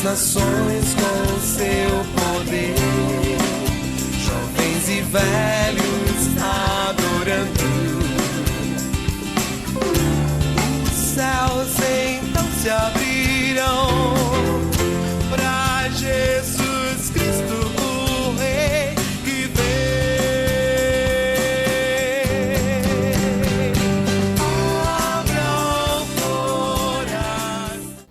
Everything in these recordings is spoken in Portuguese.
as nações com o seu poder, jovens e velhos adorando. Os céus então se abrirão para Jesus Cristo, o Rei que vem. Abra o coração.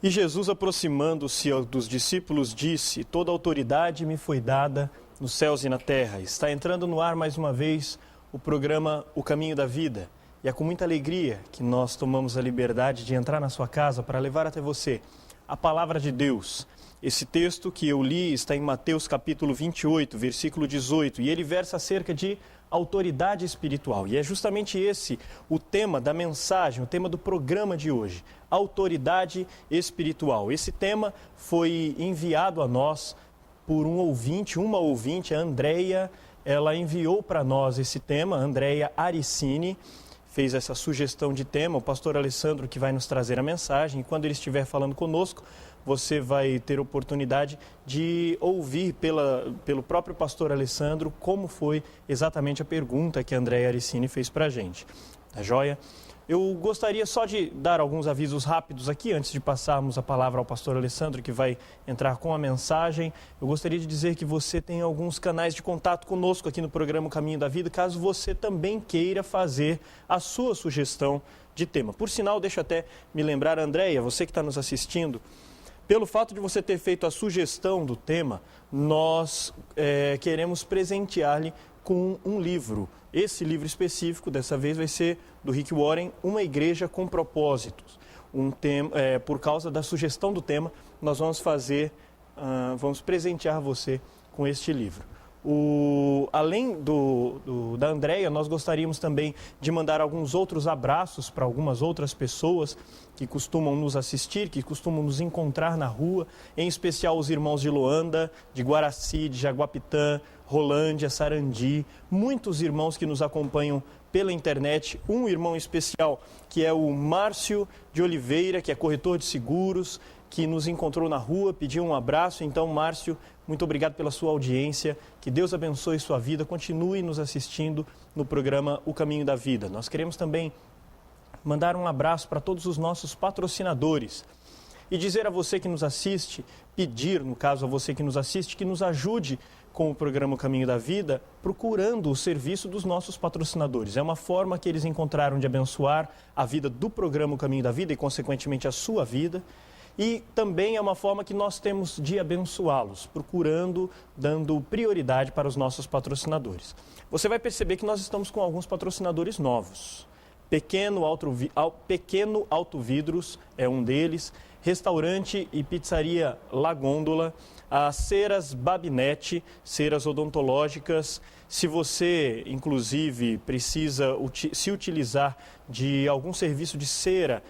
E Jesus, aproximando-se dos discípulos, disse: toda autoridade me foi dada nos céus e na terra. Está entrando no ar mais uma vez o programa O Caminho da Vida. E é com muita alegria que nós tomamos a liberdade de entrar na sua casa para levar até você a palavra de Deus. Esse texto que eu li está em Mateus capítulo 28, versículo 18, e ele versa acerca de autoridade espiritual. E é justamente esse o tema da mensagem, o tema do programa de hoje, autoridade espiritual. Esse tema foi enviado a nós por uma ouvinte, a Andréia. Ela enviou para nós esse tema, a Andréia Aricini fez essa sugestão de tema, o pastor Alessandro que vai nos trazer a mensagem, e quando ele estiver falando conosco, você vai ter oportunidade de ouvir pelo próprio pastor Alessandro como foi exatamente a pergunta que a Andréia Aricini fez para a gente. Tá joia? Eu gostaria só de dar alguns avisos rápidos aqui, antes de passarmos a palavra ao pastor Alessandro, que vai entrar com a mensagem. Eu gostaria de dizer que você tem alguns canais de contato conosco aqui no programa O Caminho da Vida, caso você também queira fazer a sua sugestão de tema. Por sinal, deixa até me lembrar, Andréia, você que está nos assistindo, pelo fato de você ter feito a sugestão do tema, nós queremos presentear-lhe com um livro. Esse livro específico, dessa vez, vai ser do Rick Warren, Uma Igreja com Propósitos. Por causa da sugestão do tema, nós vamos vamos presentear você com este livro. Além da Andréia, nós gostaríamos também de mandar alguns outros abraços para algumas outras pessoas que costumam nos assistir, que costumam nos encontrar na rua, em especial os irmãos de Loanda, de Guaraci, de Jaguapitã, Rolândia, Sarandi, muitos irmãos que nos acompanham pela internet. Um irmão especial que é o Márcio de Oliveira, que é corretor de seguros, que nos encontrou na rua, pediu um abraço. Então, Márcio, muito obrigado pela sua audiência, que Deus abençoe sua vida, continue nos assistindo no programa O Caminho da Vida. Nós queremos também mandar um abraço para todos os nossos patrocinadores e dizer a você que nos assiste, pedir, no caso, a você que nos assiste, que nos ajude com o programa O Caminho da Vida, procurando o serviço dos nossos patrocinadores. É uma forma que eles encontraram de abençoar a vida do programa O Caminho da Vida e, consequentemente, a sua vida. E também é uma forma que nós temos de abençoá-los, procurando, dando prioridade para os nossos patrocinadores. Você vai perceber que nós estamos com alguns patrocinadores novos. Pequeno Auto Vidros é um deles, Restaurante e Pizzaria La Gôndola, a Ceras Babinete, ceras odontológicas. Se você, inclusive, precisa se utilizar de algum serviço de cera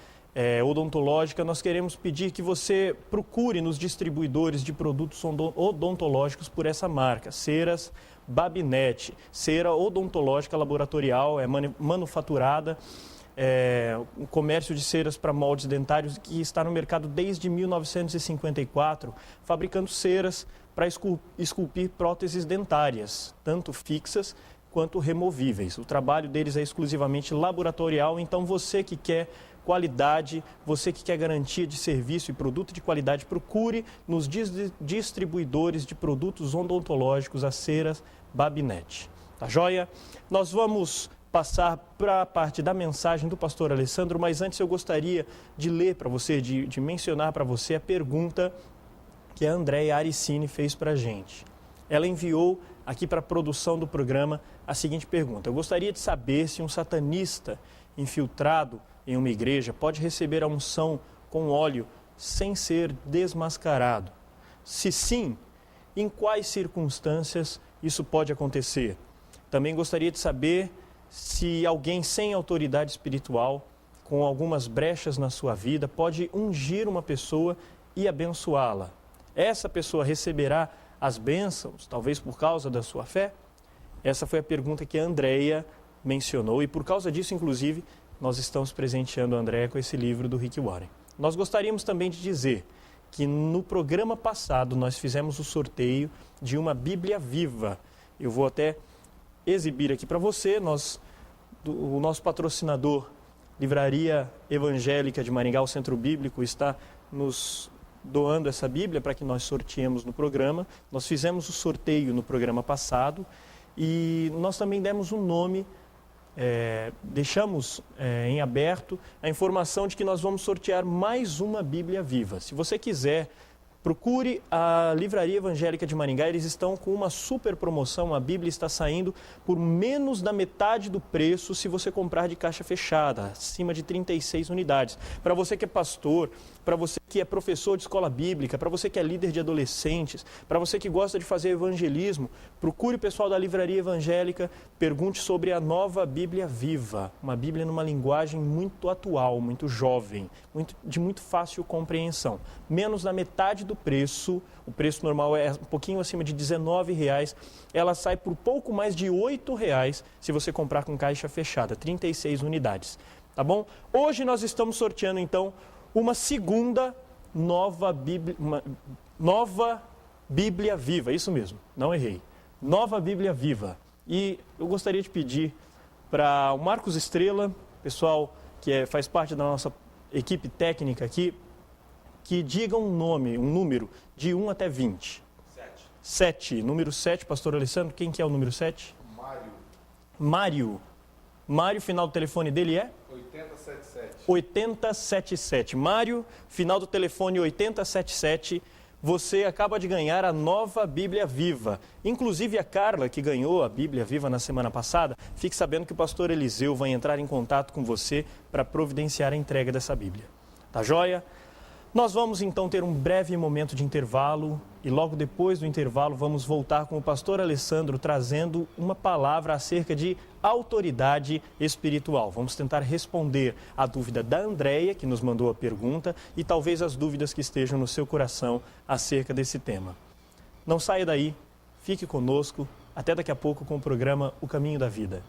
odontológica, nós queremos pedir que você procure nos distribuidores de produtos odontológicos por essa marca, Ceras Babinete, cera odontológica laboratorial, é manufaturada, um comércio de ceras para moldes dentários que está no mercado desde 1954, fabricando ceras para esculpir próteses dentárias, tanto fixas quanto removíveis. O trabalho deles é exclusivamente laboratorial, então você que quer qualidade, você que quer garantia de serviço e produto de qualidade, procure nos distribuidores de produtos odontológicos, a Ceras Babinete. Tá joia? Nós vamos passar para a parte da mensagem do pastor Alessandro, mas antes eu gostaria de ler para você, de mencionar para você a pergunta que a Andréia Aricini fez para a gente. Ela enviou aqui para a produção do programa a seguinte pergunta: eu gostaria de saber se um satanista infiltrado em uma igreja pode receber a unção com óleo sem ser desmascarado. Se sim, em quais circunstâncias isso pode acontecer? Também gostaria de saber se alguém sem autoridade espiritual, com algumas brechas na sua vida, pode ungir uma pessoa e abençoá-la. Essa pessoa receberá as bênçãos, talvez por causa da sua fé? Essa foi a pergunta que a Andréia mencionou e por causa disso, inclusive, nós estamos presenteando a Andréia com esse livro do Rick Warren. Nós gostaríamos também de dizer que no programa passado nós fizemos o sorteio de uma Bíblia Viva. Eu vou até exibir aqui para você. O nosso patrocinador, Livraria Evangélica de Maringá, o Centro Bíblico, está nos doando essa Bíblia para que nós sorteemos no programa. Nós fizemos o sorteio no programa passado e nós também demos um nome, deixamos em aberto a informação de que nós vamos sortear mais uma Bíblia Viva. Se você quiser, procure a Livraria Evangélica de Maringá, eles estão com uma super promoção, a Bíblia está saindo por menos da metade do preço se você comprar de caixa fechada, acima de 36 unidades. Para você que é pastor, para você que é professor de escola bíblica, para você que é líder de adolescentes, para você que gosta de fazer evangelismo, procure o pessoal da Livraria Evangélica, pergunte sobre a nova Bíblia Viva, uma Bíblia numa linguagem muito atual, muito jovem, de muito fácil compreensão. Menos da metade do preço, o preço normal é um pouquinho acima de R$19, ela sai por pouco mais de R$8 se você comprar com caixa fechada, 36 unidades, tá bom? Hoje nós estamos sorteando então uma segunda nova Bíblia Viva, isso mesmo, não errei, nova Bíblia Viva. E eu gostaria de pedir para o Marcos Estrela, pessoal que faz parte da nossa equipe técnica aqui, que digam um número de 1 até 20. 7. Número 7, pastor Alessandro, quem que é o número 7? Mário, final do telefone dele é? 8077. Mário, final do telefone 8077. Você acaba de ganhar a nova Bíblia Viva. Inclusive a Carla, que ganhou a Bíblia Viva na semana passada, fique sabendo que o pastor Eliseu vai entrar em contato com você para providenciar a entrega dessa Bíblia. Tá joia? Nós vamos então ter um breve momento de intervalo e logo depois do intervalo vamos voltar com o pastor Alessandro trazendo uma palavra acerca de autoridade espiritual. Vamos tentar responder a dúvida da Andréia, que nos mandou a pergunta, e talvez as dúvidas que estejam no seu coração acerca desse tema. Não saia daí, fique conosco, até daqui a pouco com o programa O Caminho da Vida.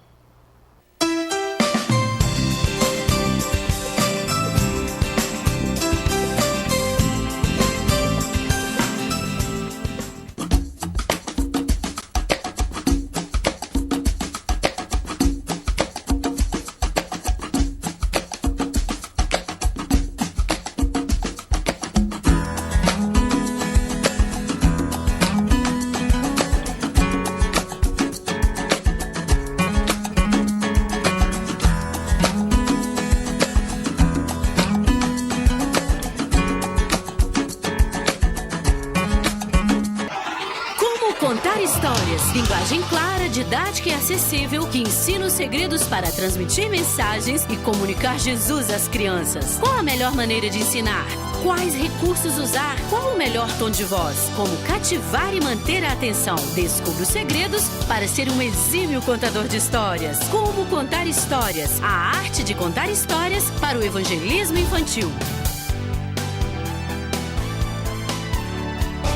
Linguagem clara, didática e acessível, que ensina os segredos para transmitir mensagens e comunicar Jesus às crianças. Qual a melhor maneira de ensinar? Quais recursos usar? Qual o melhor tom de voz? Como cativar e manter a atenção? Descubra os segredos para ser um exímio contador de histórias. Como contar histórias? A arte de contar histórias para o evangelismo infantil.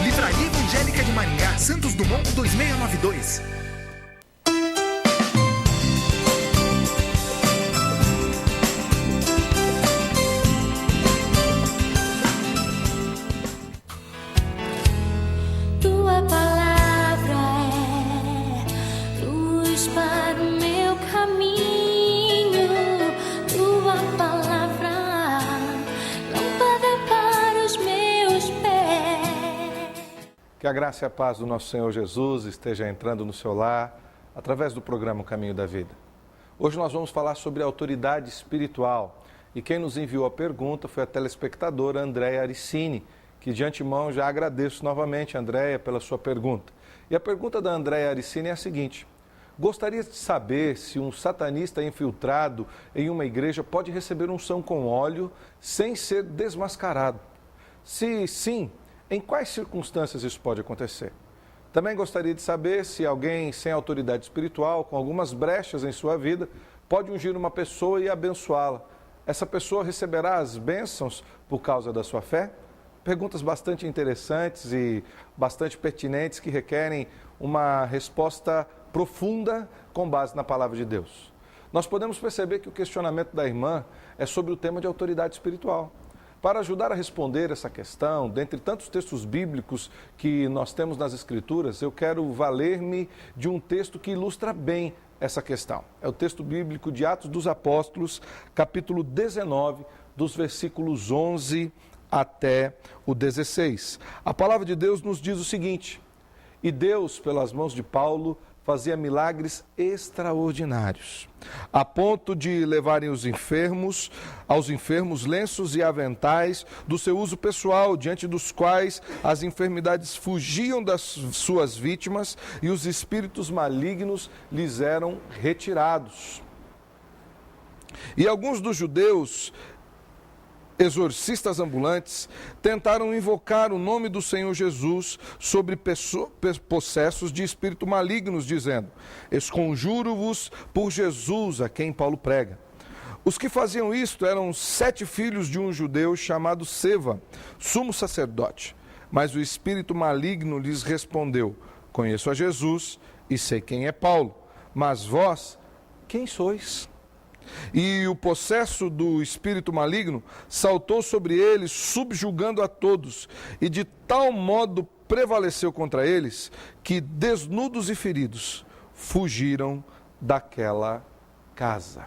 Livraria Evangélica de Maringá, Santos Dumont 2692. Tua palavra é luz para o meu caminho. Tua palavra, lâmpada para os meus pés. Que a graça e a paz do nosso Senhor Jesus esteja entrando no seu lar através do programa O Caminho da Vida. Hoje nós vamos falar sobre a autoridade espiritual e quem nos enviou a pergunta foi a telespectadora Andréia Aricini, que de antemão já agradeço novamente, Andréia, pela sua pergunta. E a pergunta da Andréia Aricini é a seguinte: gostaria de saber se um satanista infiltrado em uma igreja pode receber unção com óleo sem ser desmascarado? Se sim, em quais circunstâncias isso pode acontecer? Também gostaria de saber se alguém sem autoridade espiritual, com algumas brechas em sua vida, pode ungir uma pessoa e abençoá-la. Essa pessoa receberá as bênçãos por causa da sua fé? Perguntas bastante interessantes e bastante pertinentes que requerem uma resposta profunda com base na palavra de Deus. Nós podemos perceber que o questionamento da irmã é sobre o tema de autoridade espiritual. Para ajudar a responder essa questão, dentre tantos textos bíblicos que nós temos nas Escrituras, eu quero valer-me de um texto que ilustra bem essa questão. É o texto bíblico de Atos dos Apóstolos, capítulo 19, dos versículos 11 até o 16. A palavra de Deus nos diz o seguinte: e Deus, pelas mãos de Paulo, fazia milagres extraordinários, a ponto de levarem aos enfermos lenços e aventais do seu uso pessoal, diante dos quais as enfermidades fugiam das suas vítimas e os espíritos malignos lhes eram retirados. E alguns dos judeus, exorcistas ambulantes, tentaram invocar o nome do Senhor Jesus sobre possessos de espírito malignos, dizendo: esconjuro-vos por Jesus, a quem Paulo prega. Os que faziam isto eram 7 filhos de um judeu chamado Seva, sumo sacerdote. Mas o espírito maligno lhes respondeu: conheço a Jesus e sei quem é Paulo, mas vós, quem sois? E o possesso do espírito maligno saltou sobre eles, subjugando a todos, e de tal modo prevaleceu contra eles, que desnudos e feridos fugiram daquela casa.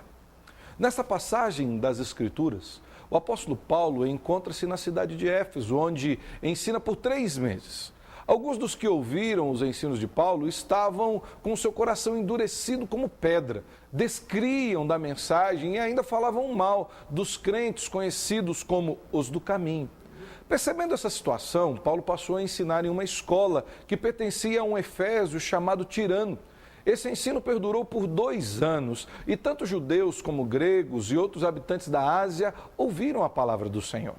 Nesta passagem das Escrituras, o apóstolo Paulo encontra-se na cidade de Éfeso, onde ensina por 3 meses. Alguns dos que ouviram os ensinos de Paulo estavam com seu coração endurecido como pedra, descriam da mensagem e ainda falavam mal dos crentes conhecidos como os do caminho. Percebendo essa situação, Paulo passou a ensinar em uma escola que pertencia a um efésio chamado Tirano. Esse ensino perdurou por 2 anos e tanto judeus como gregos e outros habitantes da Ásia ouviram a palavra do Senhor.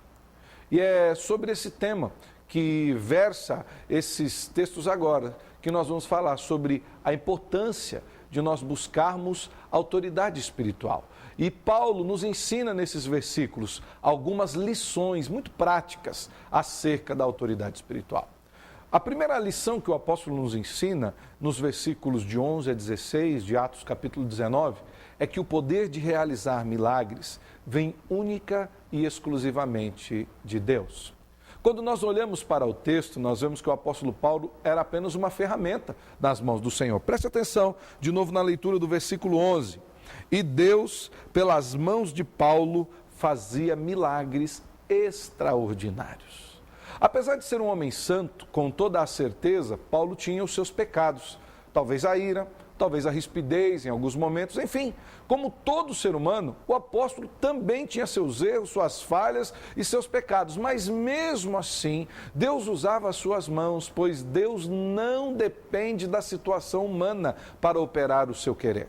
E é sobre esse tema que versa esses textos agora, que nós vamos falar sobre a importância de nós buscarmos autoridade espiritual. E Paulo nos ensina nesses versículos algumas lições muito práticas acerca da autoridade espiritual. A primeira lição que o apóstolo nos ensina, nos versículos de 11 a 16 de Atos capítulo 19, é que o poder de realizar milagres vem única e exclusivamente de Deus. Quando nós olhamos para o texto, nós vemos que o apóstolo Paulo era apenas uma ferramenta nas mãos do Senhor. Preste atenção, de novo na leitura do versículo 11. E Deus, pelas mãos de Paulo, fazia milagres extraordinários. Apesar de ser um homem santo, com toda a certeza, Paulo tinha os seus pecados. Talvez a ira, talvez a rispidez em alguns momentos, enfim, como todo ser humano, o apóstolo também tinha seus erros, suas falhas e seus pecados, mas mesmo assim, Deus usava as suas mãos, pois Deus não depende da situação humana para operar o seu querer.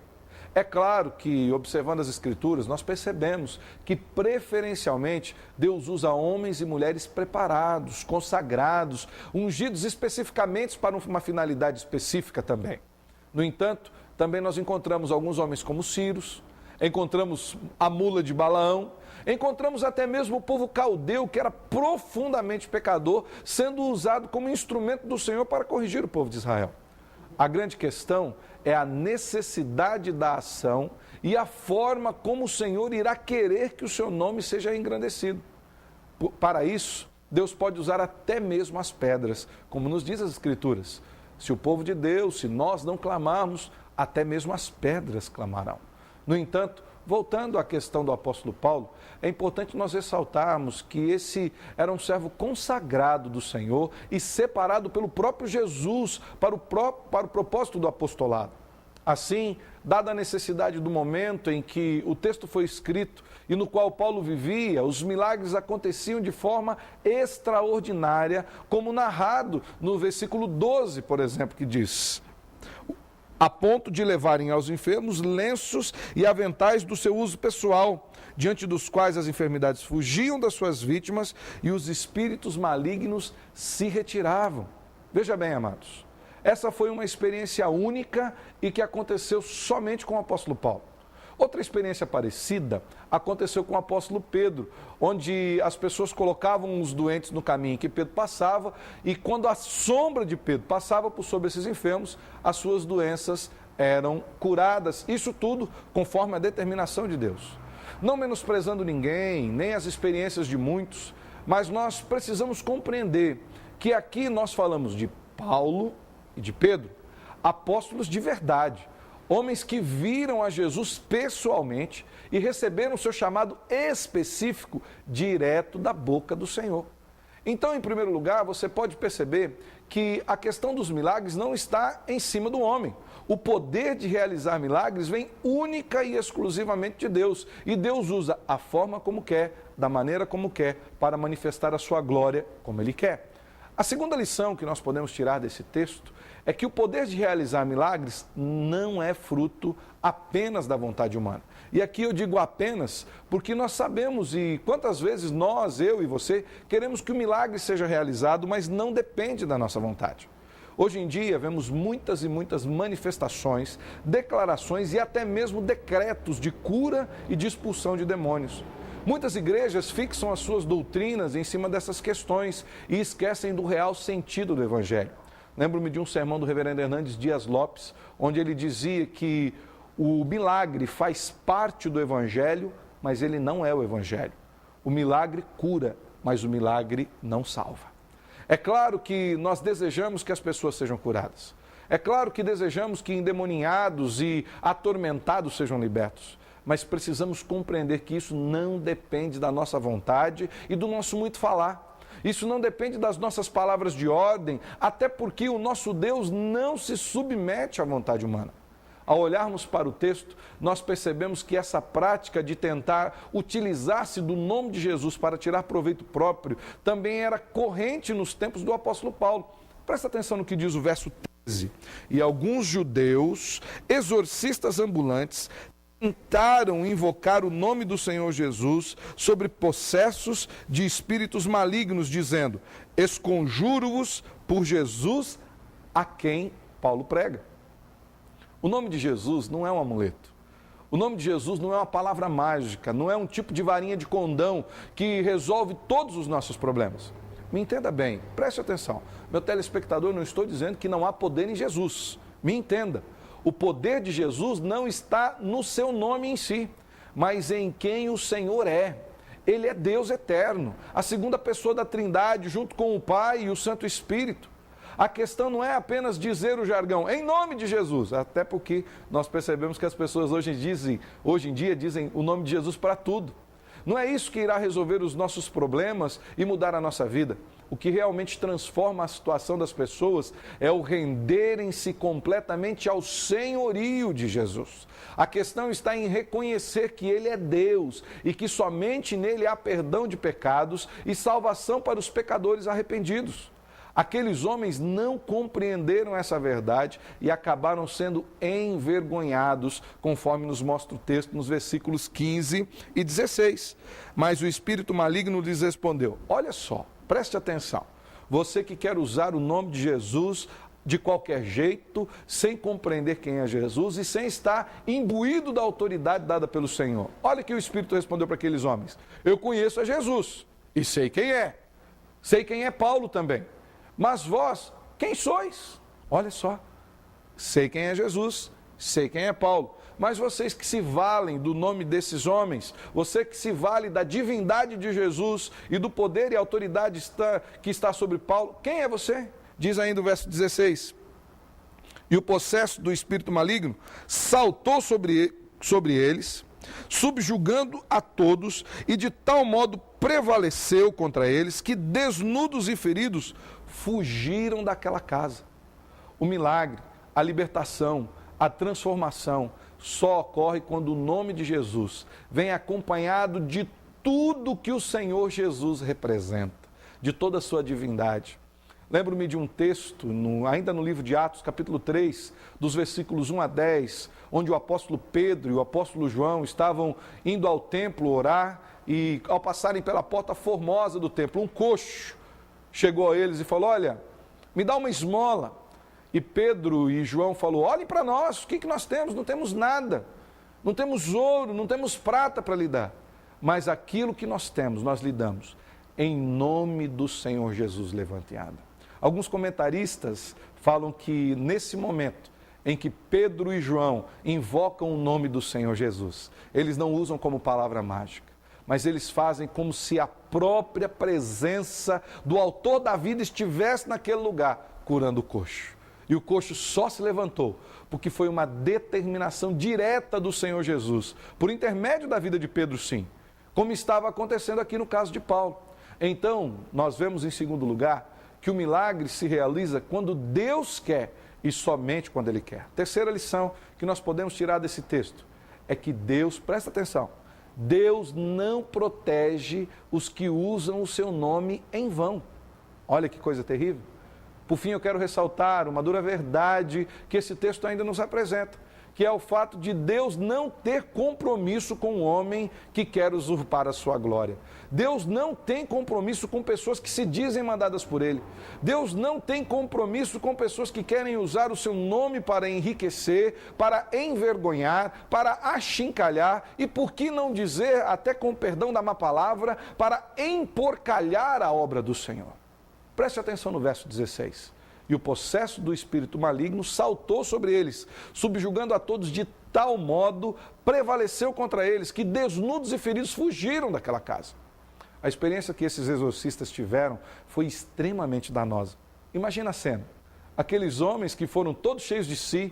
É claro que, observando as Escrituras, nós percebemos que, preferencialmente, Deus usa homens e mulheres preparados, consagrados, ungidos especificamente para uma finalidade específica também. No entanto, também nós encontramos alguns homens como Círios, encontramos a mula de Balaão, encontramos até mesmo o povo caldeu, que era profundamente pecador, sendo usado como instrumento do Senhor para corrigir o povo de Israel. A grande questão é a necessidade da ação e a forma como o Senhor irá querer que o seu nome seja engrandecido. Para isso, Deus pode usar até mesmo as pedras, como nos diz as Escrituras. Se o povo de Deus, se nós não clamarmos, até mesmo as pedras clamarão. No entanto, voltando à questão do apóstolo Paulo, é importante nós ressaltarmos que esse era um servo consagrado do Senhor e separado pelo próprio Jesus para o propósito do apostolado. Assim, dada a necessidade do momento em que o texto foi escrito e no qual Paulo vivia, os milagres aconteciam de forma extraordinária, como narrado no versículo 12, por exemplo, que diz: a ponto de levarem aos enfermos lenços e aventais do seu uso pessoal, diante dos quais as enfermidades fugiam das suas vítimas e os espíritos malignos se retiravam. Veja bem, amados, essa foi uma experiência única e que aconteceu somente com o apóstolo Paulo. Outra experiência parecida aconteceu com o apóstolo Pedro, onde as pessoas colocavam os doentes no caminho que Pedro passava e quando a sombra de Pedro passava por sobre esses enfermos, as suas doenças eram curadas. Isso tudo conforme a determinação de Deus. não menosprezando ninguém, nem as experiências de muitos, mas nós precisamos compreender que aqui nós falamos de Paulo e de Pedro, apóstolos de verdade, homens que viram a Jesus pessoalmente e receberam o seu chamado específico direto da boca do Senhor. Então, em primeiro lugar, você pode perceber que a questão dos milagres não está em cima do homem. O poder de realizar milagres vem única e exclusivamente de Deus. E Deus usa a forma como quer, da maneira como quer, para manifestar a sua glória como Ele quer. A segunda lição que nós podemos tirar desse texto é que o poder de realizar milagres não é fruto apenas da vontade humana. E aqui eu digo apenas porque nós sabemos e quantas vezes nós, eu e você, queremos que o milagre seja realizado, mas não depende da nossa vontade. Hoje em dia vemos muitas e muitas manifestações, declarações e até mesmo decretos de cura e de expulsão de demônios. Muitas igrejas fixam as suas doutrinas em cima dessas questões e esquecem do real sentido do Evangelho. Lembro-me de um sermão do reverendo Hernandes Dias Lopes, onde ele dizia que o milagre faz parte do Evangelho, mas ele não é o Evangelho. O milagre cura, mas o milagre não salva. É claro que nós desejamos que as pessoas sejam curadas. É claro que desejamos que endemoniados e atormentados sejam libertos. Mas precisamos compreender que isso não depende da nossa vontade e do nosso muito falar. Isso não depende das nossas palavras de ordem, até porque o nosso Deus não se submete à vontade humana. Ao olharmos para o texto, nós percebemos que essa prática de tentar utilizar-se do nome de Jesus para tirar proveito próprio também era corrente nos tempos do apóstolo Paulo. Presta atenção no que diz o verso 13. E alguns judeus, exorcistas ambulantes, tentaram invocar o nome do Senhor Jesus sobre possessos de espíritos malignos, dizendo: esconjuro-vos por Jesus a quem Paulo prega. O nome de Jesus não é um amuleto. O nome de Jesus não é uma palavra mágica, não é um tipo de varinha de condão que resolve todos os nossos problemas. Me entenda bem, preste atenção. Meu telespectador, não estou dizendo que não há poder em Jesus. Me entenda. O poder de Jesus não está no seu nome em si, mas em quem o Senhor é. Ele é Deus eterno, a segunda pessoa da Trindade, junto com o Pai e o Santo Espírito. A questão não é apenas dizer o jargão, em nome de Jesus, até porque nós percebemos que as pessoas hoje em dia dizem o nome de Jesus para tudo. Não é isso que irá resolver os nossos problemas e mudar a nossa vida. O que realmente transforma a situação das pessoas é o renderem-se completamente ao senhorio de Jesus. A questão está em reconhecer que Ele é Deus e que somente nele há perdão de pecados e salvação para os pecadores arrependidos. Aqueles homens não compreenderam essa verdade e acabaram sendo envergonhados, conforme nos mostra o texto nos versículos 15 e 16. Mas o espírito maligno lhes respondeu: olha só, preste atenção, você que quer usar o nome de Jesus de qualquer jeito, sem compreender quem é Jesus e sem estar imbuído da autoridade dada pelo Senhor. Olha que o Espírito respondeu para aqueles homens: eu conheço a Jesus e sei quem é Paulo também. Mas vós, quem sois? Olha só, sei quem é Jesus, sei quem é Paulo. Mas vocês que se valem do nome desses homens, você que se vale da divindade de Jesus e do poder e autoridade que está sobre Paulo, quem é você? Diz ainda o verso 16. E o possesso do espírito maligno saltou sobre eles, subjugando a todos, e de tal modo prevaleceu contra eles, que desnudos e feridos fugiram daquela casa. O milagre, a libertação, a transformação só ocorre quando o nome de Jesus vem acompanhado de tudo que o Senhor Jesus representa, de toda a sua divindade. Lembro-me de um texto, ainda no livro de Atos, capítulo 3, dos versículos 1 a 10, onde o apóstolo Pedro e o apóstolo João estavam indo ao templo orar, e ao passarem pela porta formosa do templo, um coxo chegou a eles e falou: olha, me dá uma esmola. E Pedro e João falou: olhem para nós, o que nós temos? Não temos nada, não temos ouro, não temos prata para lhe dar, mas aquilo que nós temos, nós lhe damos, em nome do Senhor Jesus, levante e anda. Alguns comentaristas falam que nesse momento em que Pedro e João invocam o nome do Senhor Jesus. Eles não usam como palavra mágica, mas eles fazem como se a própria presença do autor da vida estivesse naquele lugar, curando o coxo. E o coxo só se levantou porque foi uma determinação direta do Senhor Jesus, por intermédio da vida de Pedro, sim, como estava acontecendo aqui no caso de Paulo. Então, nós vemos em segundo lugar que o milagre se realiza quando Deus quer e somente quando Ele quer. Terceira lição que nós podemos tirar desse texto é que Deus, presta atenção, Deus não protege os que usam o seu nome em vão. Olha que coisa terrível. Por fim, eu quero ressaltar uma dura verdade que esse texto ainda nos apresenta, que é o fato de Deus não ter compromisso com o homem que quer usurpar a sua glória. Deus não tem compromisso com pessoas que se dizem mandadas por Ele. Deus não tem compromisso com pessoas que querem usar o seu nome para enriquecer, para envergonhar, para achincalhar e, por que não dizer, até com perdão da má palavra, para emporcalhar a obra do Senhor. Preste atenção no verso 16. E o possesso do espírito maligno saltou sobre eles, subjugando a todos de tal modo, prevaleceu contra eles, que desnudos e feridos fugiram daquela casa. A experiência que esses exorcistas tiveram foi extremamente danosa. Imagina a cena. Aqueles homens que foram todos cheios de si,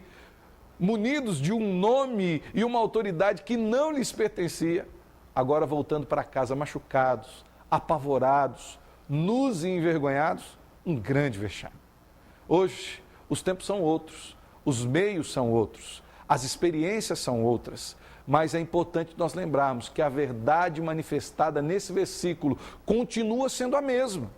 munidos de um nome e uma autoridade que não lhes pertencia, agora voltando para casa machucados, apavorados, nus e envergonhados, um grande vexame. Hoje, os tempos são outros, os meios são outros, as experiências são outras, mas é importante nós lembrarmos que a verdade manifestada nesse versículo continua sendo a mesma.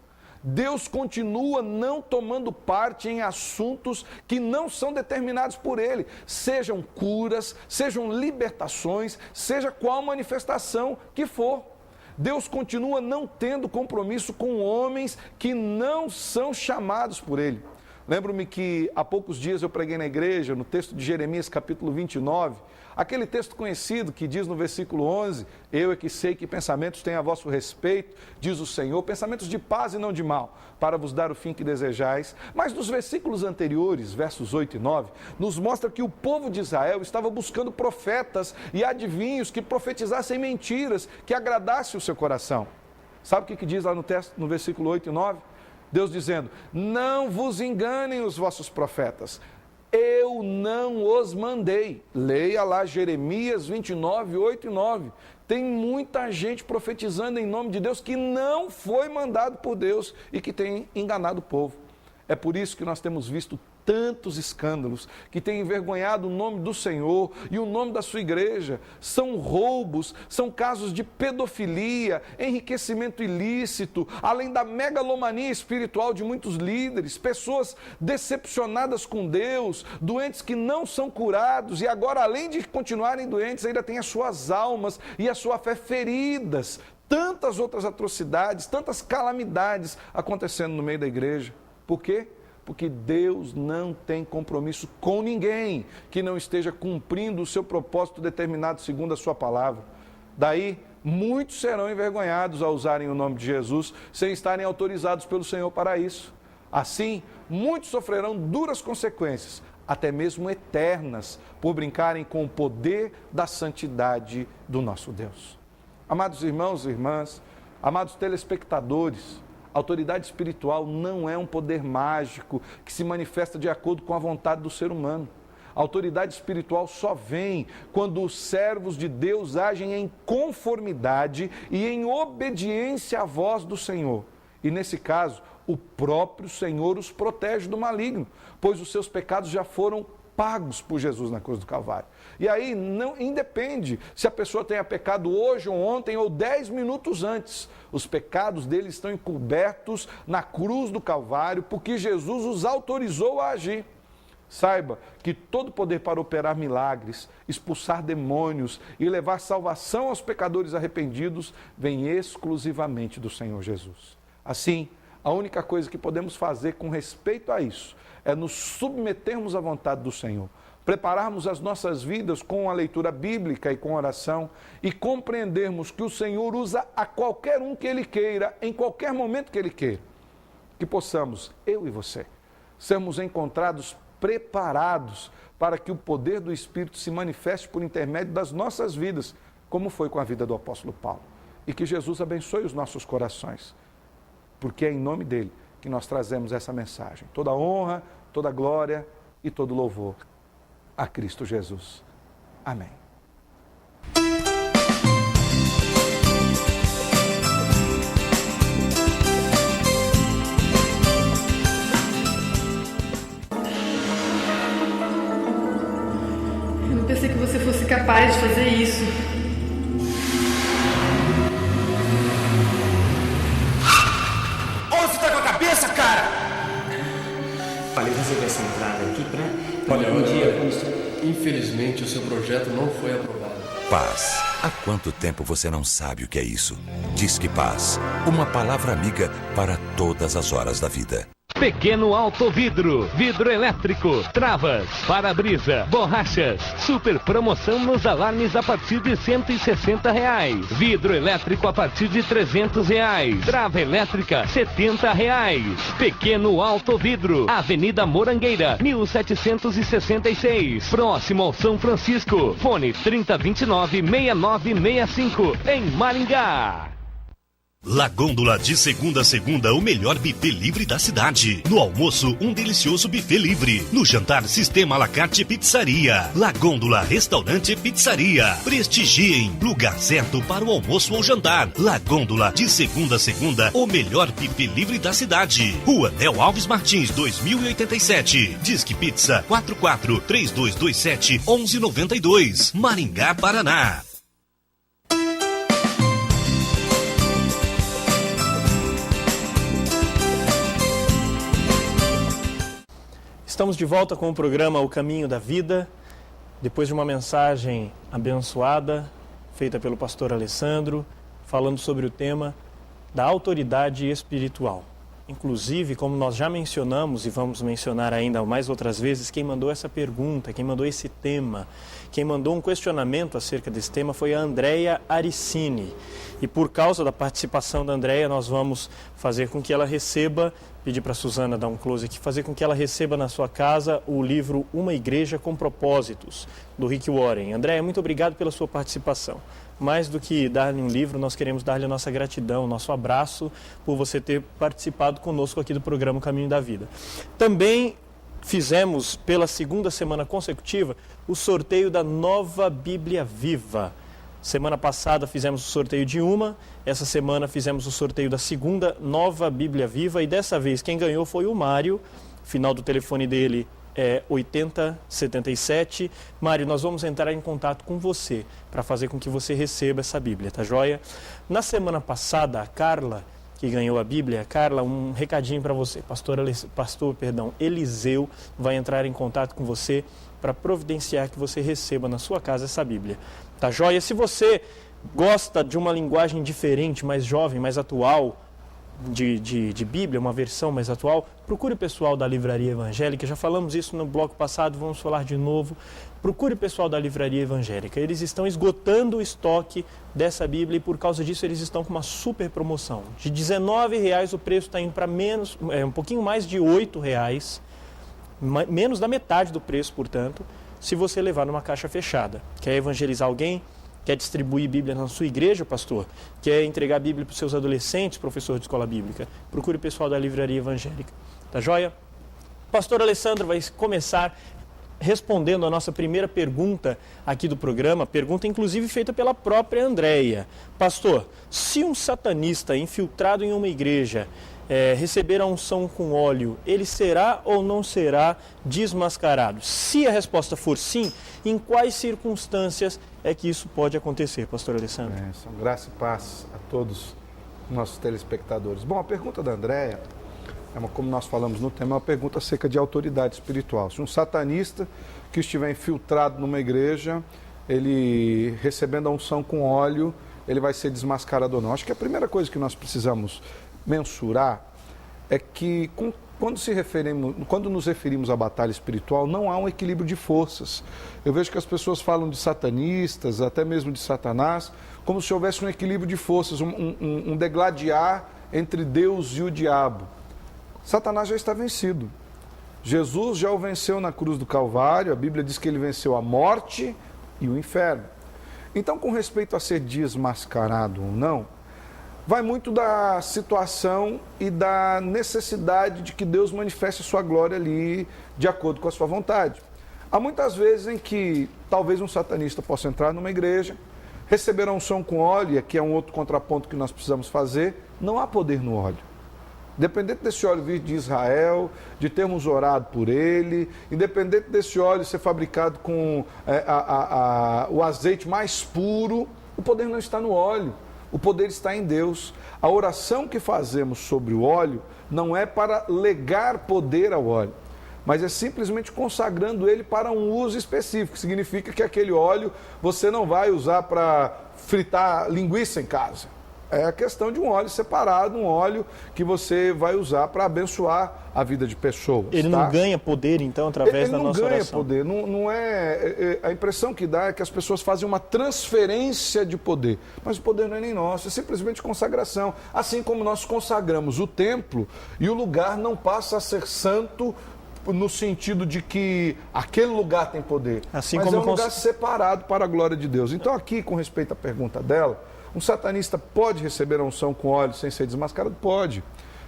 Deus continua não tomando parte em assuntos que não são determinados por Ele, sejam curas, sejam libertações, seja qual manifestação que for. Deus continua não tendo compromisso com homens que não são chamados por Ele. Lembro-me que há poucos dias eu preguei na igreja, no texto de Jeremias capítulo 29, aquele texto conhecido que diz no versículo 11, eu é que sei que pensamentos têm a vosso respeito, diz o Senhor, pensamentos de paz e não de mal, para vos dar o fim que desejais. Mas nos versículos anteriores, versos 8 e 9, nos mostra que o povo de Israel estava buscando profetas e adivinhos que profetizassem mentiras, que agradassem o seu coração. Sabe o que diz lá no texto, no versículo 8 e 9? Deus dizendo, não vos enganem os vossos profetas, eu não os mandei. Leia lá Jeremias 29, 8 e 9. Tem muita gente profetizando em nome de Deus que não foi mandado por Deus e que tem enganado o povo. É por isso que nós temos visto tantos escândalos que têm envergonhado o nome do Senhor e o nome da sua igreja. São roubos, são casos de pedofilia, enriquecimento ilícito, além da megalomania espiritual de muitos líderes, pessoas decepcionadas com Deus, doentes que não são curados e agora, além de continuarem doentes, ainda têm as suas almas e a sua fé feridas. Tantas outras atrocidades, tantas calamidades acontecendo no meio da igreja. Por quê? Porque Deus não tem compromisso com ninguém que não esteja cumprindo o seu propósito determinado segundo a sua palavra. Daí, muitos serão envergonhados ao usarem o nome de Jesus sem estarem autorizados pelo Senhor para isso. Assim, muitos sofrerão duras consequências, até mesmo eternas, por brincarem com o poder da santidade do nosso Deus. Amados irmãos e irmãs, amados telespectadores, a autoridade espiritual não é um poder mágico que se manifesta de acordo com a vontade do ser humano. A autoridade espiritual só vem quando os servos de Deus agem em conformidade e em obediência à voz do Senhor. E nesse caso, o próprio Senhor os protege do maligno, pois os seus pecados já foram pagos por Jesus na cruz do Calvário. E aí não independe se a pessoa tenha pecado hoje ou ontem ou 10 minutos antes. Os pecados dele estão encobertos na cruz do Calvário porque Jesus os autorizou a agir. Saiba que todo poder para operar milagres, expulsar demônios e levar salvação aos pecadores arrependidos vem exclusivamente do Senhor Jesus. Assim, a única coisa que podemos fazer com respeito a isso é nos submetermos à vontade do Senhor, prepararmos as nossas vidas com a leitura bíblica e com oração e compreendermos que o Senhor usa a qualquer um que Ele queira, em qualquer momento que Ele queira. Que possamos, eu e você, sermos encontrados preparados para que o poder do Espírito se manifeste por intermédio das nossas vidas, como foi com a vida do apóstolo Paulo. E que Jesus abençoe os nossos corações, porque é em nome dele que nós trazemos essa mensagem. Toda honra, toda glória e todo louvor a Cristo Jesus. Amém. Eu não pensei que você fosse capaz de fazer isso. Onde você tá com a cabeça, cara? Olha, você vai essa entrada aqui pra... Olha, um dia... infelizmente o seu projeto não foi aprovado. Paz. Há quanto tempo você não sabe o que é isso? Disque Paz. Uma palavra amiga para todas as horas da vida. Pequeno Autovidro, vidro elétrico, travas, para-brisa, borrachas. Super promoção nos alarmes a partir de R$160. Vidro elétrico a partir de R$300. Trava elétrica R$70. Pequeno Autovidro, Avenida Morangueira, 1766. Próximo ao São Francisco. Fone 3029-6965, em Maringá. La Gôndola, de segunda a segunda, o melhor buffet livre da cidade. No almoço, um delicioso buffet livre. No jantar, sistema à la carte pizzaria. La Gôndola, restaurante e pizzaria. Prestigiem, lugar certo para o almoço ou jantar. La Gôndola, de segunda a segunda, o melhor buffet livre da cidade. Rua Nel Alves Martins, 2087. Disque Pizza 44-3227-1192. Maringá, Paraná. Estamos de volta com o programa O Caminho da Vida, depois de uma mensagem abençoada, feita pelo pastor Alessandro, falando sobre o tema da autoridade espiritual. Inclusive, como nós já mencionamos e vamos mencionar ainda mais outras vezes, quem mandou essa pergunta, quem mandou esse tema, quem mandou um questionamento acerca desse tema foi a Andréia Aricini. E por causa da participação da Andréia, nós vamos fazer com que ela receba, pedir para a Suzana dar um close aqui, fazer com que ela receba na sua casa o livro Uma Igreja com Propósitos, do Rick Warren. Andréia, muito obrigado pela sua participação. Mais do que dar-lhe um livro, nós queremos dar-lhe a nossa gratidão, nosso abraço por você ter participado conosco aqui do programa Caminho da Vida. Também fizemos, pela segunda semana consecutiva, o sorteio da Nova Bíblia Viva. Semana passada fizemos o sorteio de uma, essa semana fizemos o sorteio da segunda Nova Bíblia Viva e dessa vez quem ganhou foi o Mário, final do telefone dele é 8077. Mário, nós vamos entrar em contato com você para fazer com que você receba essa Bíblia, tá joia? Na semana passada, a Carla, que ganhou a Bíblia, Carla, um recadinho para você. Pastor Eliseu vai entrar em contato com você para providenciar que você receba na sua casa essa Bíblia. Tá joia? Se você gosta de uma linguagem diferente, mais jovem, mais atual, de Bíblia, uma versão mais atual, procure o pessoal da Livraria Evangélica. Já falamos isso no bloco passado, vamos falar de novo. Procure o pessoal da Livraria Evangélica. Eles estão esgotando o estoque dessa Bíblia e por causa disso eles estão com uma super promoção. De R$19 o preço está indo para menos, um pouquinho mais de R$8, menos da metade do preço, portanto, se você levar numa caixa fechada. Quer evangelizar alguém? Quer distribuir Bíblia na sua igreja, pastor? Quer entregar Bíblia para os seus adolescentes, professor de escola bíblica? Procure o pessoal da Livraria Evangélica. Tá joia? Pastor Alessandro vai começar respondendo a nossa primeira pergunta aqui do programa, pergunta inclusive feita pela própria Andréia. Pastor, se um satanista infiltrado em uma igreja receber a unção com óleo, ele será ou não será desmascarado? Se a resposta for sim, em quais circunstâncias é que isso pode acontecer, pastor Alessandro? Graça e paz a todos os nossos telespectadores. Bom, a pergunta da Andréia, como nós falamos no tema, é uma pergunta acerca de autoridade espiritual. Se um satanista que estiver infiltrado numa igreja, ele recebendo a unção com óleo, ele vai ser desmascarado ou não? Acho que a primeira coisa que nós precisamos mensurar é que quando nos referimos à batalha espiritual, não há um equilíbrio de forças. Eu vejo que as pessoas falam de satanistas, até mesmo de Satanás, como se houvesse um equilíbrio de forças, um degladiar entre Deus e o diabo. Satanás já está vencido. Jesus já o venceu na cruz do Calvário, a Bíblia diz que ele venceu a morte e o inferno. Então, com respeito a ser desmascarado ou não, vai muito da situação e da necessidade de que Deus manifeste a sua glória ali de acordo com a sua vontade. Há muitas vezes em que talvez um satanista possa entrar numa igreja, receber a unção com óleo, e aqui é um outro contraponto que nós precisamos fazer, não há poder no óleo. Independente desse óleo vir de Israel, de termos orado por ele, independente desse óleo ser fabricado com o azeite mais puro, o poder não está no óleo, o poder está em Deus. A oração que fazemos sobre o óleo não é para legar poder ao óleo, mas é simplesmente consagrando ele para um uso específico. Significa que aquele óleo você não vai usar para fritar linguiça em casa. É a questão de um óleo separado, um óleo que você vai usar para abençoar a vida de pessoas. Ele não ganha poder, então, através da nossa oração? Ele não ganha poder. Não é, a impressão que dá é que as pessoas fazem uma transferência de poder. Mas o poder não é nem nosso, é simplesmente consagração. Assim como nós consagramos o templo e o lugar não passa a ser santo no sentido de que aquele lugar tem poder. Assim mas como é um lugar separado para a glória de Deus. Então aqui, com respeito à pergunta dela, um satanista pode receber a unção com óleo sem ser desmascarado? Pode.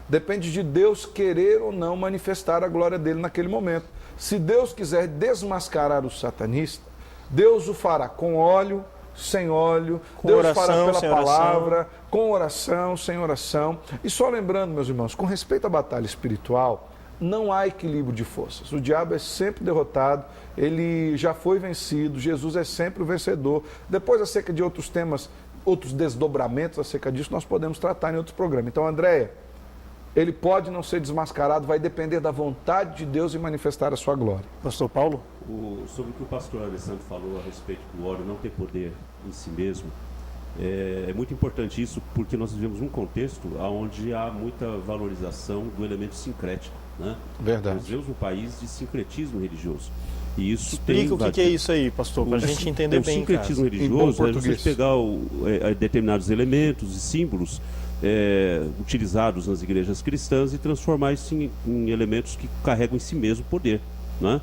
Depende de Deus querer ou não manifestar a glória dele naquele momento. Se Deus quiser desmascarar o satanista, Deus o fará com óleo, sem óleo, com Deus oração, fará pela palavra, oração. Com oração, sem oração. E só lembrando, meus irmãos, com respeito à batalha espiritual, não há equilíbrio de forças. O diabo é sempre derrotado, ele já foi vencido, Jesus é sempre o vencedor. Depois, acerca de outros temas, outros desdobramentos acerca disso, nós podemos tratar em outros programas. Então, Andréia, ele pode não ser desmascarado, vai depender da vontade de Deus em manifestar a sua glória. Pastor Paulo? Sobre o que o pastor Alessandro falou a respeito do óleo não ter poder em si mesmo, é muito importante isso, porque nós vivemos um contexto onde há muita valorização do elemento sincrético, né? Verdade. Nós vivemos um país de sincretismo religioso. E isso explica o que é isso aí, pastor, para a gente entender bem. O sincretismo religioso é você pegar determinados elementos e símbolos utilizados nas igrejas cristãs e transformar isso em elementos que carregam em si mesmo poder, né?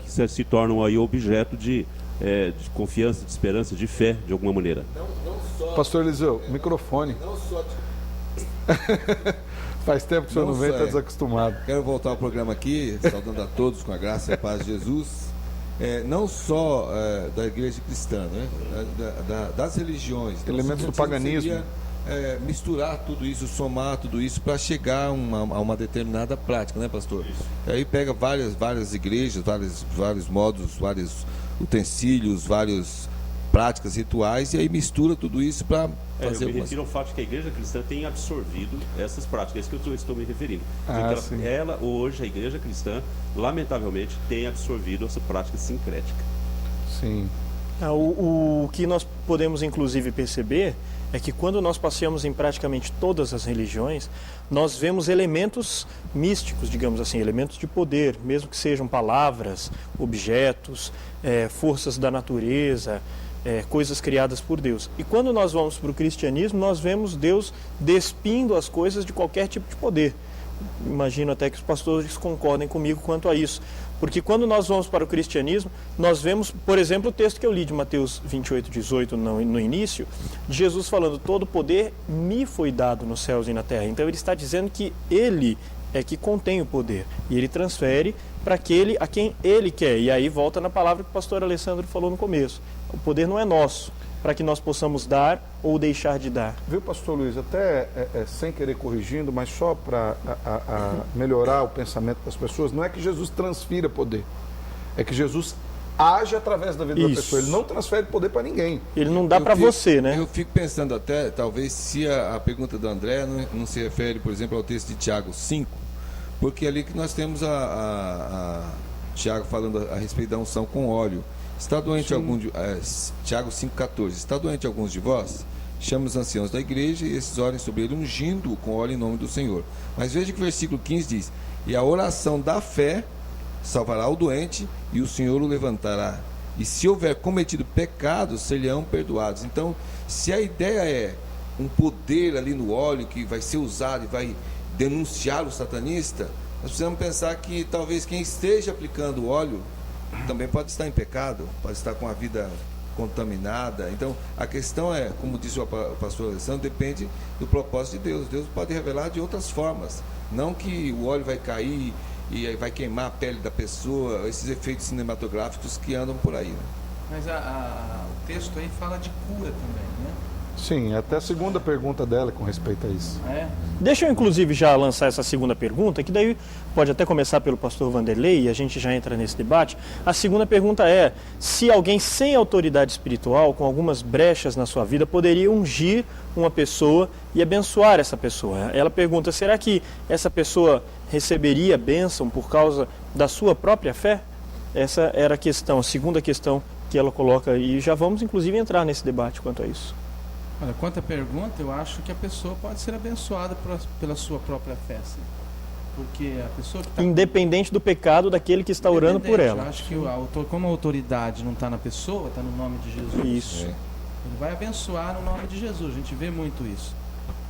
Que se tornam aí objeto de confiança, de esperança, de fé, de alguma maneira. Não só... Pastor Eliseu, microfone. Não só... Faz tempo que o senhor não vem, está desacostumado. Quero voltar ao programa aqui, saudando a todos com a graça e a paz de Jesus. Não só da igreja cristã, né? Das religiões. Elementos do paganismo. Misturar tudo isso, somar tudo isso para chegar a uma determinada prática, né, pastor? Aí pega várias igrejas, vários modos, vários utensílios, várias práticas, rituais, e aí mistura tudo isso para fazer... Eu me refiro ao fato de que a igreja cristã tem absorvido essas práticas, é isso que eu estou me referindo. Ela, hoje, a igreja cristã, lamentavelmente, tem absorvido essa prática sincrética. Sim. O que nós podemos, inclusive, perceber é que quando nós passeamos em praticamente todas as religiões, nós vemos elementos místicos, digamos assim, elementos de poder, mesmo que sejam palavras, objetos, forças da natureza, coisas criadas por Deus. E quando nós vamos para o cristianismo, nós vemos Deus despindo as coisas de qualquer tipo de poder. Imagino até que os pastores concordem comigo quanto a isso. Porque quando nós vamos para o cristianismo, nós vemos, por exemplo, o texto que eu li de Mateus 28:18 no início, de Jesus falando: todo poder me foi dado nos céus e na terra. Então ele está dizendo que ele é que contém o poder. E ele transfere para aquele a quem ele quer. E aí volta na palavra que o pastor Alessandro falou no começo. O poder não é nosso, para que nós possamos dar ou deixar de dar. Viu, pastor Luiz, até sem querer corrigindo, mas só para melhorar o pensamento das pessoas, não é que Jesus transfira poder, é que Jesus age através da vida da pessoa, ele não transfere poder para ninguém. Ele não dá para você, né? Eu fico pensando até, talvez, se a pergunta do André não se refere, por exemplo, ao texto de Tiago 5, porque ali que nós temos Tiago falando a respeito da unção com óleo. Está doente algum de... Tiago 5,14. Está doente alguns de vós? Chame os anciãos da igreja e esses orem sobre ele, ungindo-o com óleo em nome do Senhor. Mas veja que o versículo 15 diz: e a oração da fé salvará o doente e o Senhor o levantará. E se houver cometido pecados, serão perdoados. Então, se a ideia é um poder ali no óleo que vai ser usado e vai denunciar o satanista, Nós precisamos pensar que talvez quem esteja aplicando o óleo também pode estar em pecado, pode estar com a vida contaminada. Então, a questão é, como disse o pastor Alessandro, depende do propósito de Deus. Deus pode revelar de outras formas. Não que o óleo vai cair e vai queimar a pele da pessoa, esses efeitos cinematográficos que andam por aí. Né? Mas o texto aí fala de cura também, né? Sim, até a segunda pergunta dela com respeito a isso. Deixa eu, inclusive, já lançar essa segunda pergunta, que daí pode até começar pelo pastor Vanderlei e a gente já entra nesse debate. A segunda pergunta é, se alguém sem autoridade espiritual, com algumas brechas na sua vida, poderia ungir uma pessoa e abençoar essa pessoa. Ela pergunta, será que essa pessoa receberia bênção por causa da sua própria fé? Essa era a questão, a segunda questão que ela coloca, e já vamos, inclusive, entrar nesse debate quanto a isso. Olha, quanto à pergunta, eu acho que a pessoa pode ser abençoada pela sua própria fé, sim. Porque a pessoa que está... Independente do pecado daquele que está orando por ela. Eu acho que como a autoridade não está na pessoa, está no nome de Jesus. Isso. Ele vai abençoar no nome de Jesus, a gente vê muito isso.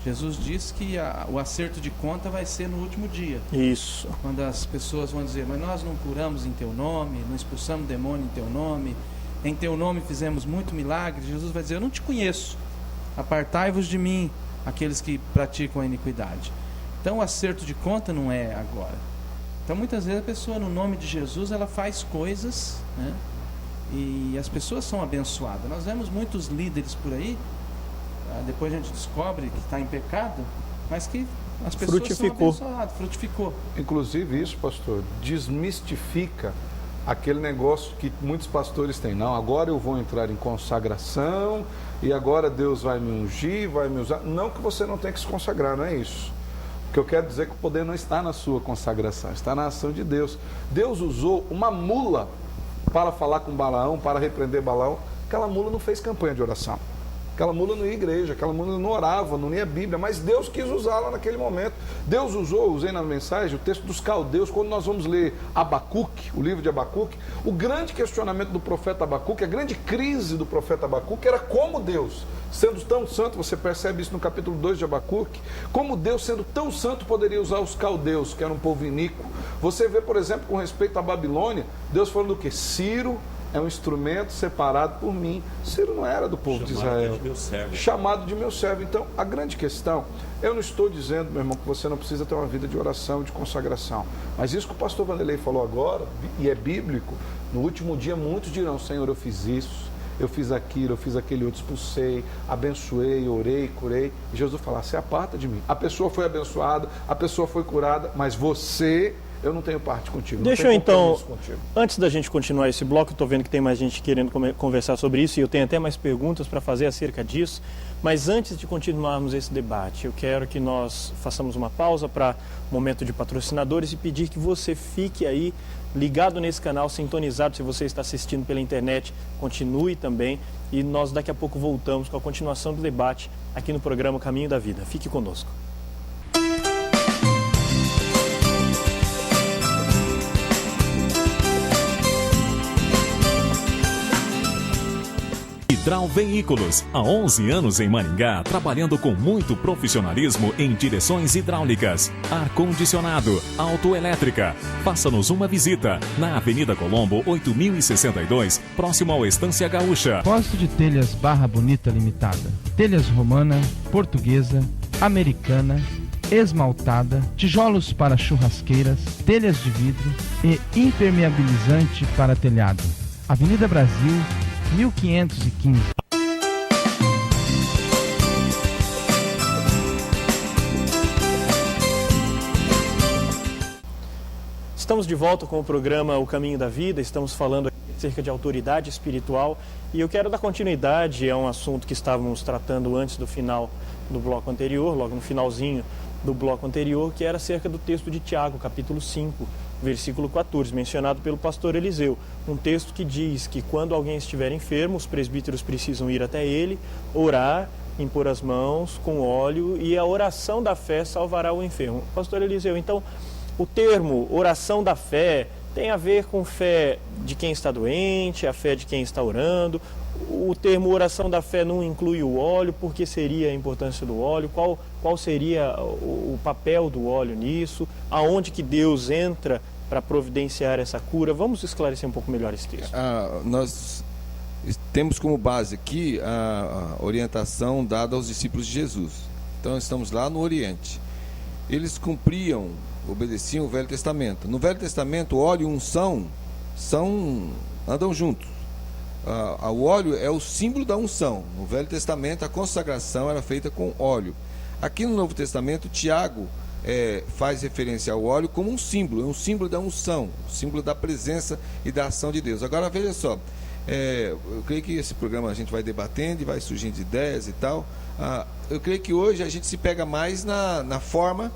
Jesus diz que o acerto de conta vai ser no último dia. Isso. Quando as pessoas vão dizer, mas nós não curamos em teu nome, não expulsamos demônio em teu nome, em teu nome fizemos muito milagre. Jesus vai dizer, eu não te conheço. Apartai-vos de mim, aqueles que praticam a iniquidade. Então o acerto de conta não é agora. Então muitas vezes a pessoa, no nome de Jesus, ela faz coisas, né? E as pessoas são abençoadas. Nós vemos muitos líderes por aí, depois a gente descobre que está em pecado, mas que as pessoas são abençoadas, frutificou. Inclusive isso, pastor, desmistifica aquele negócio que muitos pastores têm. Não, agora eu vou entrar em consagração e agora Deus vai me ungir, vai me usar. Não que você não tenha que se consagrar, não é isso. O que eu quero dizer é que o poder não está na sua consagração, está na ação de Deus. Deus usou uma mula para falar com Balaão, para repreender Balaão. Aquela mula não fez campanha de oração. Aquela mula não ia à igreja, aquela mula não orava, não lia a Bíblia, mas Deus quis usá-la naquele momento. Deus usei na mensagem, o texto dos caldeus, quando nós vamos ler Abacuque, o livro de Abacuque, o grande questionamento do profeta Abacuque, a grande crise do profeta Abacuque era como Deus, sendo tão santo, você percebe isso no capítulo 2 de Abacuque, como Deus, sendo tão santo, poderia usar os caldeus, que eram um povo iníquo. Você vê, por exemplo, com respeito à Babilônia, Deus falando do quê? Ciro é um instrumento separado por mim. Ciro não era do povo de Israel. Chamado de meu servo. Então, a grande questão, eu não estou dizendo, meu irmão, que você não precisa ter uma vida de oração, de consagração. Mas isso que o pastor Vanderlei falou agora, e é bíblico, no último dia muitos dirão, Senhor, eu fiz isso, eu fiz aquilo, eu fiz aquele outro, expulsei, abençoei, orei, curei. E Jesus fala, se aparta de mim. A pessoa foi abençoada, a pessoa foi curada, mas você... eu não tenho parte contigo. Deixa eu então, antes da gente continuar esse bloco, eu estou vendo que tem mais gente querendo conversar sobre isso e eu tenho até mais perguntas para fazer acerca disso, mas antes de continuarmos esse debate, eu quero que nós façamos uma pausa para momento de patrocinadores e pedir que você fique aí ligado nesse canal, sintonizado. Se você está assistindo pela internet, continue também e nós daqui a pouco voltamos com a continuação do debate aqui no programa Caminho da Vida. Fique conosco. Hidral Veículos, há 11 anos em Maringá, trabalhando com muito profissionalismo em direções hidráulicas, ar-condicionado, autoelétrica. Faça-nos uma visita na Avenida Colombo, 8062, próximo ao Estância Gaúcha. Posto de telhas Barra Bonita Limitada. Telhas romana, portuguesa, americana, esmaltada, tijolos para churrasqueiras, telhas de vidro e impermeabilizante para telhado. Avenida Brasil, 1515. Estamos de volta com o programa O Caminho da Vida, estamos falando acerca de autoridade espiritual e eu quero dar continuidade a um assunto que estávamos tratando antes do final do bloco anterior, logo no finalzinho do bloco anterior, que era acerca do texto de Tiago, capítulo 5, versículo 14, mencionado pelo pastor Eliseu. Um texto que diz que quando alguém estiver enfermo, os presbíteros precisam ir até ele, orar, impor as mãos com óleo e a oração da fé salvará o enfermo. Pastor Eliseu, então, o termo oração da fé tem a ver com fé de quem está doente, a fé de quem está orando, o termo oração da fé não inclui o óleo? Por que seria a importância do óleo? Qual seria o papel do óleo nisso? Aonde que Deus entra para providenciar essa cura? Vamos esclarecer um pouco melhor esse texto. Nós temos como base aqui a orientação dada aos discípulos de Jesus. Então, estamos lá no Oriente. Eles obedeciam o Velho Testamento. No Velho Testamento, óleo e unção andam juntos. O óleo é o símbolo da unção. No Velho Testamento, a consagração era feita com óleo. Aqui no Novo Testamento, Tiago faz referência ao óleo como um símbolo da unção, um símbolo da presença e da ação de Deus. Agora, veja só, eu creio que esse programa a gente vai debatendo e vai surgindo ideias e tal. Eu creio que hoje a gente se pega mais na forma,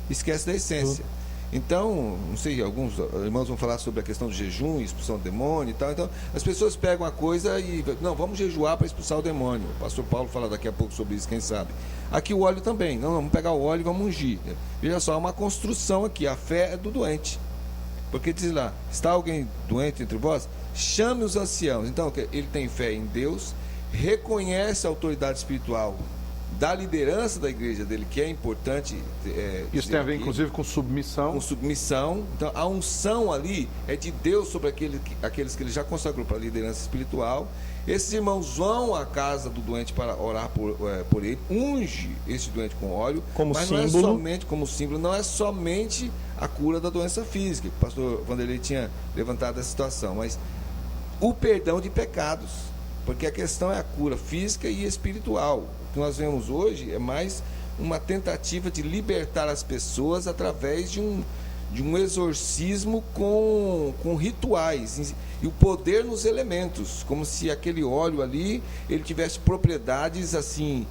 esquece da essência. Então, não sei, alguns irmãos vão falar sobre a questão do jejum, expulsão do demônio e tal. Então, as pessoas pegam a coisa e... Não, vamos jejuar para expulsar o demônio. O pastor Paulo fala daqui a pouco sobre isso, quem sabe. Aqui o óleo também. Não, vamos pegar o óleo e vamos ungir. Veja só, é uma construção aqui. A fé é do doente. Porque diz lá, está alguém doente entre vós? Chame os anciãos. Então, ele tem fé em Deus, reconhece a autoridade espiritual da liderança da igreja dele, que é importante. Isso tem a ver, inclusive, com submissão. Com submissão. Então, a unção ali é de Deus sobre aqueles que ele já consagrou para a liderança espiritual. Esses irmãos vão à casa do doente para orar por ele, unge esse doente com óleo, mas símbolo. Não é somente como símbolo, não é somente a cura da doença física. O pastor Vanderlei tinha levantado essa situação, mas o perdão de pecados, porque a questão é a cura física e espiritual. O que nós vemos hoje é mais uma tentativa de libertar as pessoas através de um exorcismo com rituais e o poder nos elementos, como se aquele óleo ali ele tivesse propriedades assim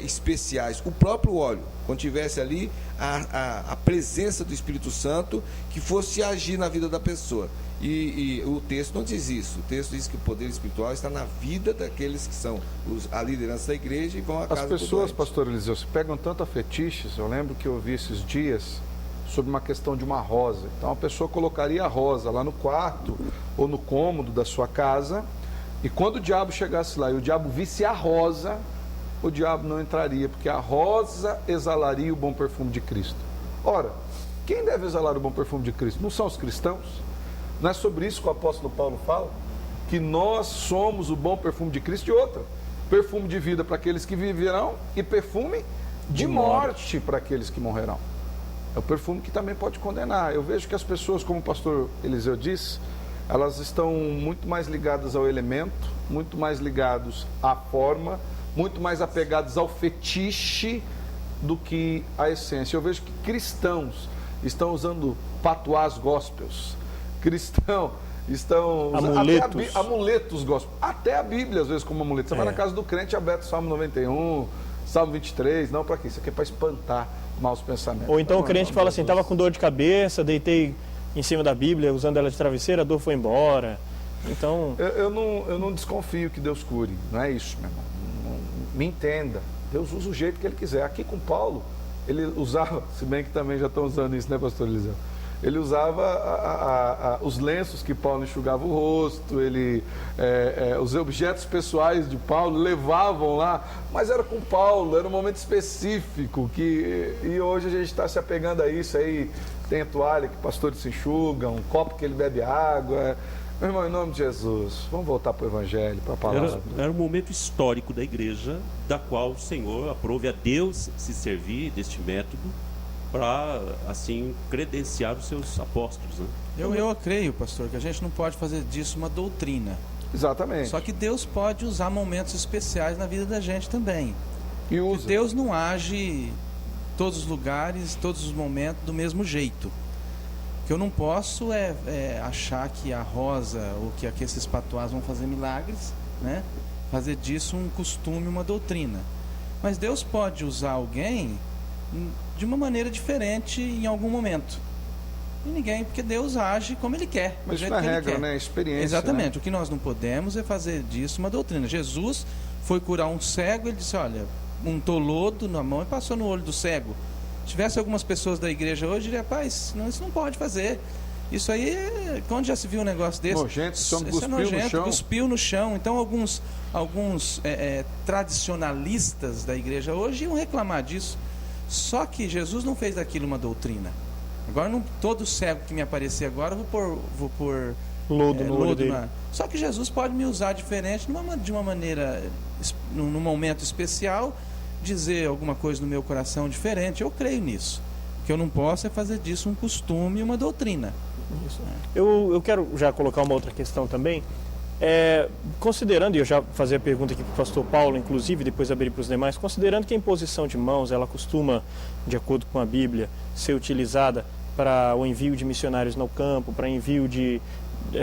especiais. O próprio óleo, quando tivesse ali a presença do Espírito Santo que fosse agir na vida da pessoa. E o texto não diz isso. O texto diz que o poder espiritual está na vida daqueles que são a liderança da igreja e vão à casa do doente. As pessoas, pastor Eliseu, se pegam tanto a fetiches. Eu lembro que eu vi esses dias sobre uma questão de uma rosa. Então a pessoa colocaria a rosa lá no quarto ou no cômodo da sua casa, e quando o diabo chegasse lá e o diabo visse a rosa, o diabo não entraria, porque a rosa exalaria o bom perfume de Cristo. Ora, quem deve exalar o bom perfume de Cristo? Não são os cristãos? Não é sobre isso que o apóstolo Paulo fala? Que nós somos o bom perfume de Cristo. E outra, perfume de vida para aqueles que viverão e perfume de morte para aqueles que morrerão. É o perfume que também pode condenar. Eu vejo que as pessoas, como o pastor Eliseu disse, elas estão muito mais ligadas ao elemento, muito mais ligados à forma, muito mais apegados ao fetiche do que à essência. Eu vejo que cristãos estão usando patuás gospels, cristãos estão usando amuletos gospel, até a Bíblia às vezes como amuleto. Você vai na casa do crente, aberto Salmo 91, Salmo 23, não para quê? Isso aqui é para espantar maus pensamentos. Ou então o crente fala assim, estava com dor de cabeça, deitei em cima da Bíblia, usando ela de travesseira, a dor foi embora. Então... Eu não desconfio que Deus cure, não é isso, meu irmão. Me entenda, Deus usa o jeito que Ele quiser. Aqui com Paulo, ele usava, se bem que também já estão usando isso, né, pastor Eliseu? Ele usava os lenços que Paulo enxugava o rosto, os objetos pessoais de Paulo levavam lá, mas era com Paulo, era um momento específico, e hoje a gente está se apegando a isso aí, tem a toalha que pastores se enxugam, um copo que ele bebe água. Meu irmão, em nome de Jesus, vamos voltar para o Evangelho, para a palavra. Era um momento histórico da igreja, da qual o Senhor aprove a Deus se servir deste método para, assim, credenciar os seus apóstolos. Né? Eu creio, pastor, que a gente não pode fazer disso uma doutrina. Exatamente. Só que Deus pode usar momentos especiais na vida da gente também. E usa. Deus não age em todos os lugares, todos os momentos do mesmo jeito. O que eu não posso é achar que a rosa ou que esses patuás vão fazer milagres, né? Fazer disso um costume, uma doutrina. Mas Deus pode usar alguém de uma maneira diferente em algum momento. E ninguém, porque Deus age como Ele quer. Mas isso não é regra, né? Experiência. Exatamente. Né? O que nós não podemos é fazer disso uma doutrina. Jesus foi curar um cego, Ele disse, olha, untou lodo na mão e passou no olho do cego. Se tivesse algumas pessoas da igreja hoje, diria, rapaz, não, isso não pode fazer. Isso aí, quando já se viu um negócio desse? Nojento, isso é nojento, cuspiu no chão. Então, alguns tradicionalistas da igreja hoje iam reclamar disso. Só que Jesus não fez daquilo uma doutrina. Agora, todo cego que me aparecer agora, eu vou pôr lodo no olho dele. Só que Jesus pode me usar diferente, de uma maneira, num momento especial, dizer alguma coisa no meu coração diferente. Eu creio nisso. O que eu não posso é fazer disso um costume e uma doutrina. Isso. Eu quero já colocar uma outra questão também. Considerando, e eu já fazia a pergunta aqui para o pastor Paulo, inclusive, depois abrir para os demais, considerando que a imposição de mãos, ela costuma, de acordo com a Bíblia, ser utilizada para o envio de missionários no campo, para envio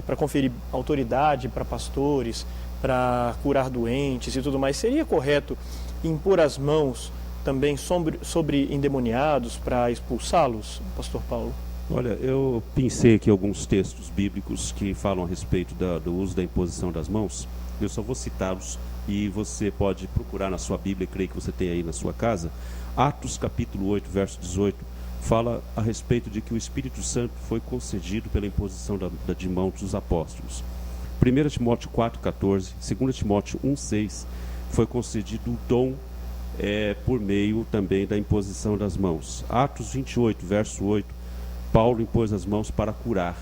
para conferir autoridade para pastores, para curar doentes e tudo mais, seria correto impor as mãos também sobre endemoniados para expulsá-los, pastor Paulo? Olha, eu pensei aqui alguns textos bíblicos que falam a respeito do uso da imposição das mãos. Eu só vou citá-los e você pode procurar na sua Bíblia, creio que você tem aí na sua casa. Atos capítulo 8, verso 18, fala a respeito de que o Espírito Santo foi concedido pela imposição de mãos dos apóstolos. 1 Timóteo 4,14, 2 Timóteo 1,6, foi concedido o dom por meio também da imposição das mãos. Atos 28, verso 8, Paulo impôs as mãos para curar,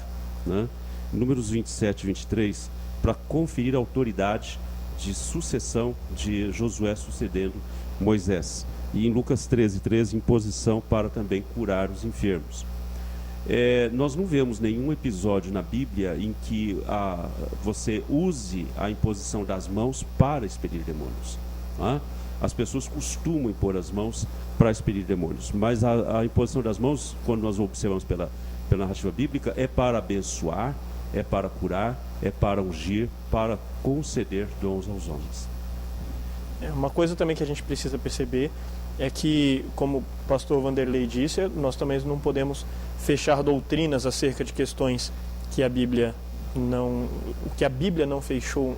né? Números 27 e 23, para conferir a autoridade de sucessão de Josué sucedendo Moisés. E em Lucas 13, imposição para também curar os enfermos. Nós não vemos nenhum episódio na Bíblia em que você use a imposição das mãos para expelir demônios. Tá? As pessoas costumam impor as mãos para expelir demônios, mas a imposição das mãos, quando nós observamos pela narrativa bíblica, é para abençoar, é para curar, é para ungir, para conceder dons aos homens. Uma coisa também que a gente precisa perceber é que, como o pastor Vanderlei disse, nós também não podemos fechar doutrinas acerca de questões que a Bíblia não fechou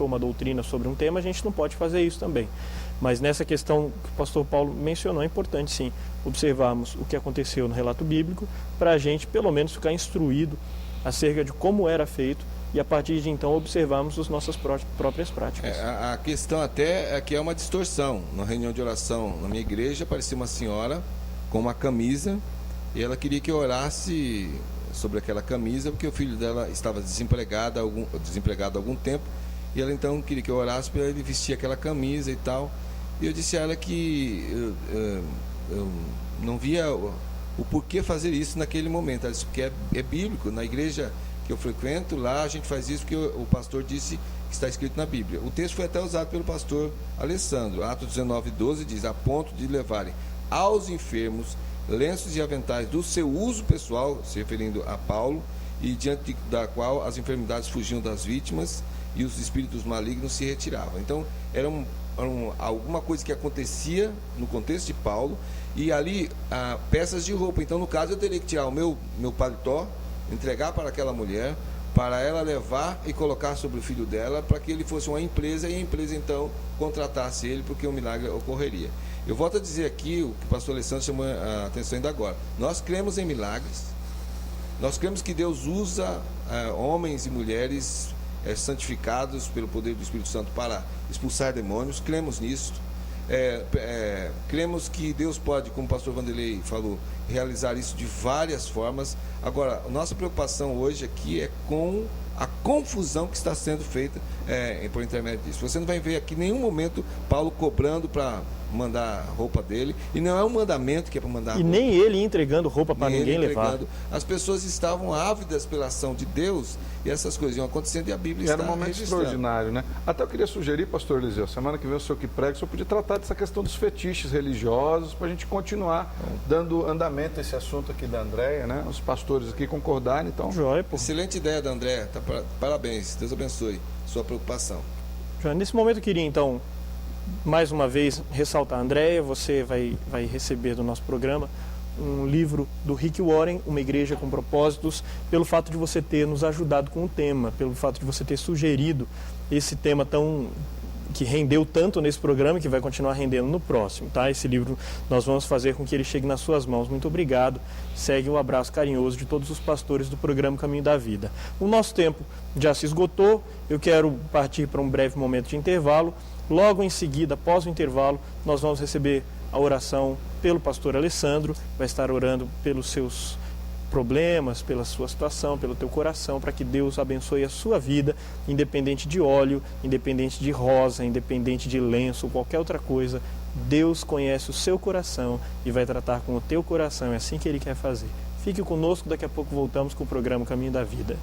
uma doutrina sobre um tema, a gente não pode fazer isso também. Mas nessa questão que o pastor Paulo mencionou, é importante sim observarmos o que aconteceu no relato bíblico para a gente pelo menos ficar instruído acerca de como era feito e a partir de então observarmos as nossas próprias práticas. A questão até é que é uma distorção. Na reunião de oração na minha igreja apareceu uma senhora com uma camisa e ela queria que eu orasse sobre aquela camisa porque o filho dela estava desempregado há algum tempo e ela então queria que eu orasse para ele vestir aquela camisa e tal. E eu disse a ela que eu não via o porquê fazer isso naquele momento. Ela disse que é bíblico. Na igreja que eu frequento, lá a gente faz isso porque o pastor disse que está escrito na Bíblia. O texto foi até usado pelo pastor Alessandro. Atos 19:12 diz: a ponto de levarem aos enfermos lenços e aventais do seu uso pessoal, se referindo a Paulo, e diante da qual as enfermidades fugiam das vítimas e os espíritos malignos se retiravam. Então, era alguma coisa que acontecia no contexto de Paulo, e ali peças de roupa. Então, no caso, eu teria que tirar o meu paletó, entregar para aquela mulher, para ela levar e colocar sobre o filho dela, para que ele fosse uma empresa, e a empresa então contratasse ele, porque o milagre ocorreria. Eu volto a dizer aqui o que o pastor Alessandro chamou a atenção ainda agora. Nós cremos em milagres, nós cremos que Deus usa homens e mulheres santificados pelo poder do Espírito Santo para expulsar demônios, cremos nisso. Cremos que Deus pode, como o pastor Vanderlei falou, realizar isso de várias formas. Agora, a nossa preocupação hoje aqui é com a confusão que está sendo feita por intermédio disso. Você não vai ver aqui em nenhum momento Paulo cobrando para mandar a roupa dele, e não é um mandamento que é para mandar roupa. Nem ele entregando roupa para ninguém levar. As pessoas estavam ávidas pela ação de Deus, e essas coisas iam acontecendo, e a Bíblia está registrando. Era um momento extraordinário, né? Até eu queria sugerir, pastor Eliseu, semana que vem o senhor que prega, o senhor podia tratar dessa questão dos fetiches religiosos, para a gente continuar dando andamento a esse assunto aqui da Andréia, né? Os pastores aqui concordarem, então... Joia, pô. Excelente ideia da Andréia, parabéns, Deus abençoe sua preocupação. Joia, nesse momento eu queria, então, mais uma vez ressaltar, Andréia, você vai receber do nosso programa um livro do Rick Warren, Uma Igreja com Propósitos, pelo fato de você ter nos ajudado com o tema, pelo fato de você ter sugerido esse tema tão que rendeu tanto nesse programa, que vai continuar rendendo no próximo, tá? Esse livro nós vamos fazer com que ele chegue nas suas mãos. Muito obrigado. Segue o abraço carinhoso de todos os pastores do programa Caminho da Vida. O nosso tempo já se esgotou, eu quero partir para um breve momento de intervalo. Logo em seguida, após o intervalo, nós vamos receber a oração pelo pastor Alessandro, vai estar orando pelos seus problemas, pela sua situação, pelo teu coração, para que Deus abençoe a sua vida, independente de óleo, independente de rosa, independente de lenço, qualquer outra coisa. Deus conhece o seu coração e vai tratar com o teu coração, é assim que Ele quer fazer. Fique conosco, daqui a pouco voltamos com o programa Caminho da Vida.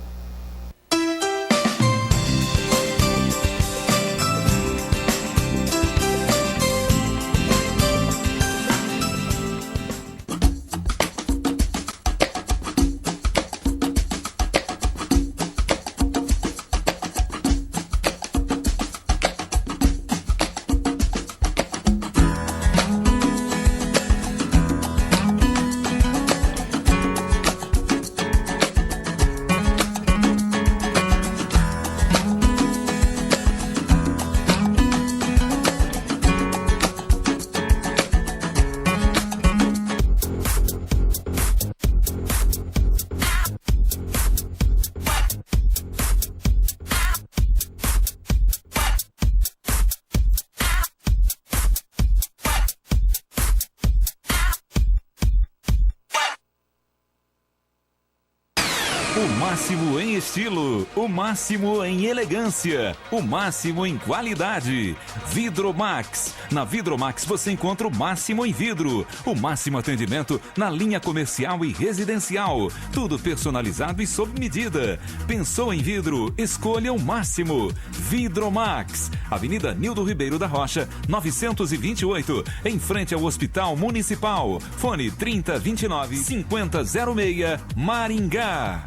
O máximo em estilo, o máximo em elegância, o máximo em qualidade. Vidromax. Na Vidromax você encontra o máximo em vidro, o máximo atendimento na linha comercial e residencial. Tudo personalizado e sob medida. Pensou em vidro? Escolha o máximo. Vidromax. Avenida Nildo Ribeiro da Rocha, 928, em frente ao Hospital Municipal. Fone 3029-5006, Maringá.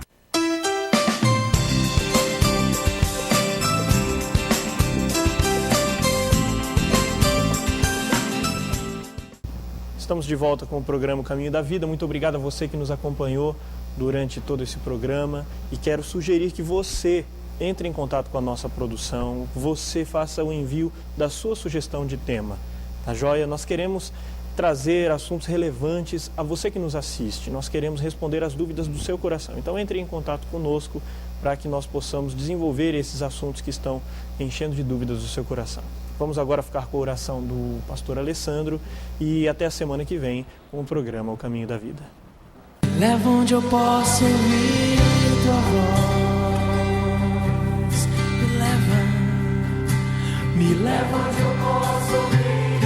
Estamos de volta com o programa Caminho da Vida. Muito obrigado a você que nos acompanhou durante todo esse programa. E quero sugerir que você entre em contato com a nossa produção, você faça o envio da sua sugestão de tema. Tá joia? Nós queremos trazer assuntos relevantes a você que nos assiste. Nós queremos responder às dúvidas do seu coração. Então entre em contato conosco para que nós possamos desenvolver esses assuntos que estão enchendo de dúvidas do seu coração. Vamos agora ficar com a oração do pastor Alessandro e até a semana que vem com o programa O Caminho da Vida. Leva onde eu posso ouvir tua voz. Me leva onde eu posso ouvir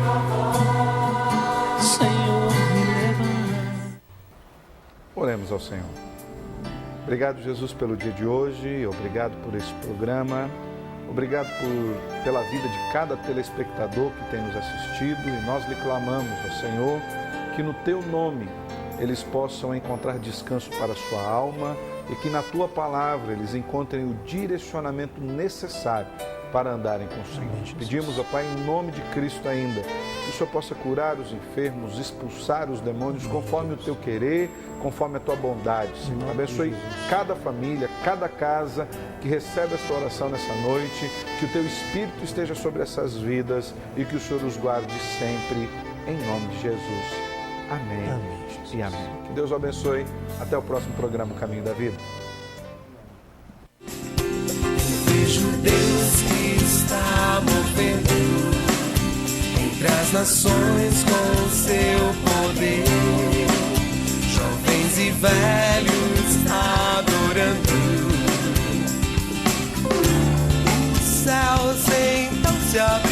tua voz. Senhor, me leva. Oremos ao Senhor. Obrigado, Jesus, pelo dia de hoje. Obrigado por esse programa. Obrigado pela vida de cada telespectador que tem nos assistido e nós lhe clamamos ao Senhor que no Teu nome eles possam encontrar descanso para a sua alma e que na Tua palavra eles encontrem o direcionamento necessário para andarem com o Senhor. Pedimos, ó Pai, em nome de Cristo ainda, que o Senhor possa curar os enfermos, expulsar os demônios conforme o Teu querer, conforme a Tua bondade, Senhor. Abençoe cada família, cada casa que recebe esta oração nessa noite, que o Teu Espírito esteja sobre essas vidas e que o Senhor os guarde sempre, em nome de Jesus. Amém. Amém e amém. Que Deus o abençoe. Até o próximo programa Caminho da Vida. Vejo Deus que está movendo entre as nações com o seu poder. Jovens e velhos adorando. Os céus então se abrem.